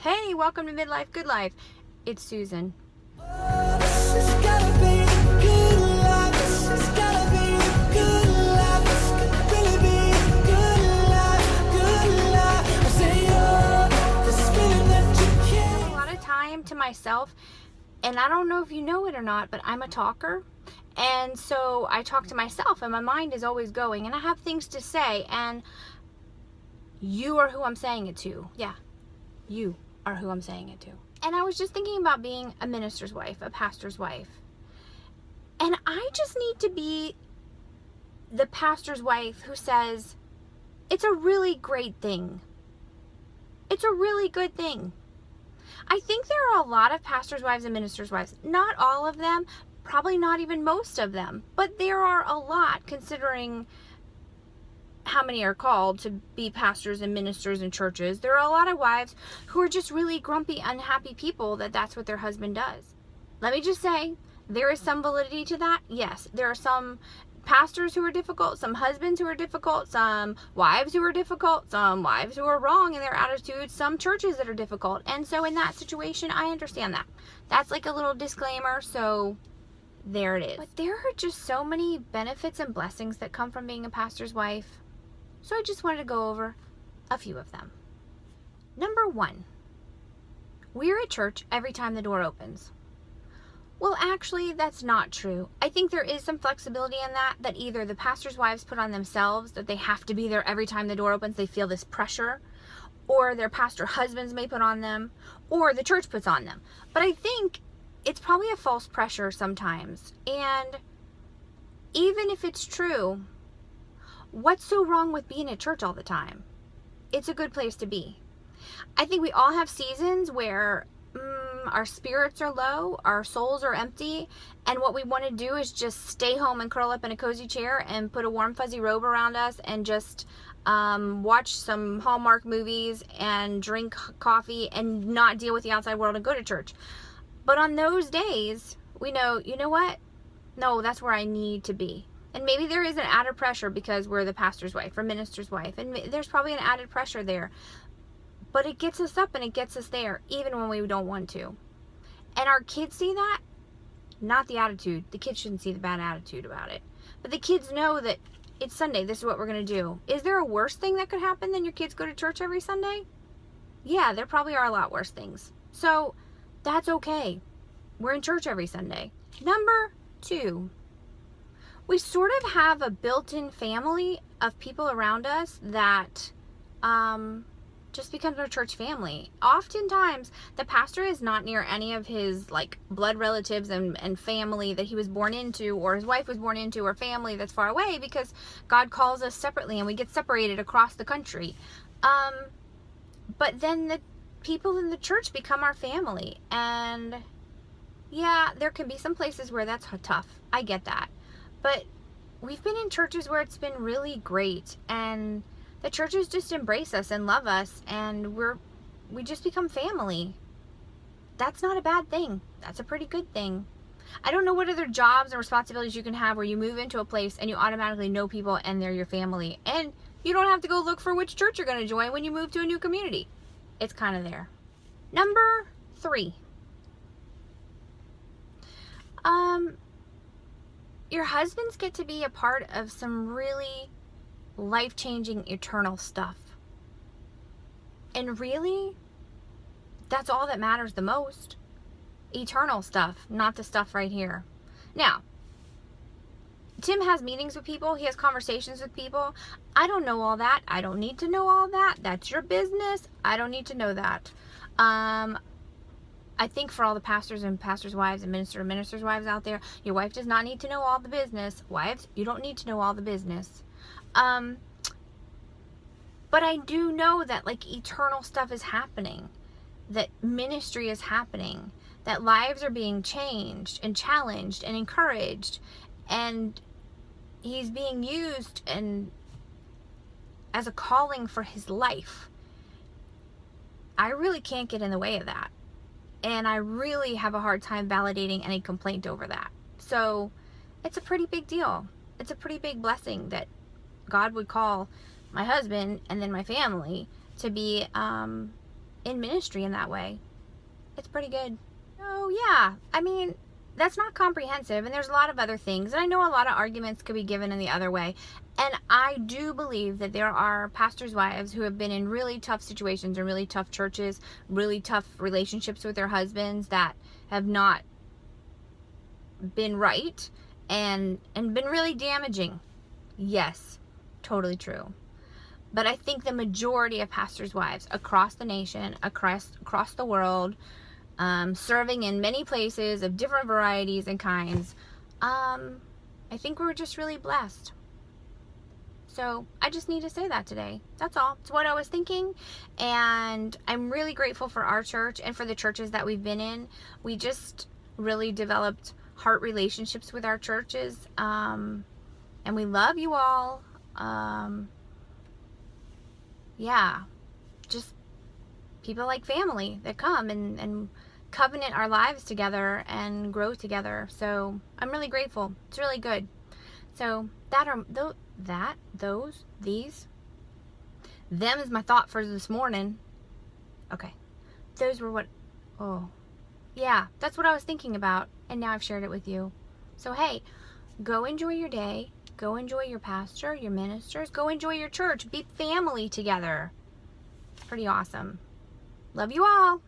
Hey, welcome to Midlife Good Life. It's Susan. This has gotta be the good life. This has gotta be the good life. This could really be the good life. Good life. I say, oh, this feeling that you I have a can't. lot of time to myself, and I don't know if you know it or not, but I'm a talker. And so I talk to myself, and my mind is always going, and I have things to say, and you are who I'm saying it to. Yeah, you are who I'm saying it to. And I was just thinking about being a minister's wife, a pastor's wife. And I just need to be the pastor's wife who says, it's a really great thing. It's a really good thing. I think there are a lot of pastors' wives and ministers' wives. Not all of them, probably not even most of them, but there are a lot considering how many are called to be pastors and ministers in churches. There are a lot of wives who are just really grumpy, unhappy people that's what their husband does. Let me just say, there is some validity to that. Yes, there are some pastors who are difficult, some husbands who are difficult, some wives who are difficult, some wives who are wrong in their attitudes, some churches that are difficult. And so in that situation, I understand that. That's like a little disclaimer, so there it is. But there are just so many benefits and blessings that come from being a pastor's wife. So I just wanted to go over a few of them. Number 1, we're at church every time the door opens. Well, actually, that's not true. I think there is some flexibility in that either the pastor's wives put on themselves, that they have to be there every time the door opens, they feel this pressure, or their pastor husbands may put on them, or the church puts on them. But I think it's probably a false pressure sometimes. And even if it's true, what's so wrong with being at church all the time? It's a good place to be. I think we all have seasons where our spirits are low, our souls are empty, and what we want to do is just stay home and curl up in a cozy chair and put a warm fuzzy robe around us and just watch some Hallmark movies and drink coffee and not deal with the outside world and go to church. But on those days, we know, you know what? No, that's where I need to be. And maybe there is an added pressure because we're the pastor's wife or minister's wife, and there's probably an added pressure there. But it gets us up and it gets us there, even when we don't want to. And our kids see that, not the attitude. The kids shouldn't see the bad attitude about it. But the kids know that it's Sunday, this is what we're going to do. Is there a worse thing that could happen than your kids go to church every Sunday? Yeah, there probably are a lot worse things. So that's okay. We're in church every Sunday. Number 2, we sort of have a built-in family of people around us that just becomes our church family. Oftentimes, the pastor is not near any of his like blood relatives and family that he was born into, or his wife was born into, or family that's far away, because God calls us separately and we get separated across the country. But then the people in the church become our family. And yeah, there can be some places where that's tough. I get that. But we've been in churches where it's been really great, and the churches just embrace us and love us, and we just become family. That's not a bad thing. That's a pretty good thing. I don't know what other jobs and responsibilities you can have where you move into a place and you automatically know people and they're your family, and you don't have to go look for which church you're going to join when you move to a new community. It's kind of there. Number 3. Your husbands get to be a part of some really life-changing eternal stuff. And really, that's all that matters the most. Eternal stuff, not the stuff right here. Now, Tim has meetings with people. He has conversations with people. I don't know all that. I don't need to know all that. That's your business. I don't need to know that. I think for all the pastors and pastors' wives and ministers' wives out there, your wife does not need to know all the business. Wives, you don't need to know all the business. But I do know that like eternal stuff is happening, that ministry is happening, that lives are being changed and challenged and encouraged, and he's being used and as a calling for his life. I really can't get in the way of that. And I really have a hard time validating any complaint over that. So it's a pretty big deal. It's a pretty big blessing that God would call my husband and then my family to be in ministry in that way. It's pretty good. Oh yeah, I mean, that's not comprehensive, and there's a lot of other things, and I know a lot of arguments could be given in the other way, and I do believe that there are pastors' wives who have been in really tough situations and really tough churches, really tough relationships with their husbands that have not been right and been really damaging. Yes, totally true. But I think the majority of pastors' wives across the nation, across the world, serving in many places of different varieties and kinds, I think we're just really blessed. So I just need to say that today. That's all. It's what I was thinking. And I'm really grateful for our church and for the churches that we've been in. We just really developed heart relationships with our churches. And we love you all. Yeah, just people like family that come and covenant our lives together and grow together. So I'm really grateful. It's really good. So them is my thought for this morning. Okay, those were yeah, that's what I was thinking about, and now I've shared it with you. So hey, go enjoy your day. Go enjoy your pastor, your ministers. Go enjoy your church. Be family together. It's pretty awesome. Love you all.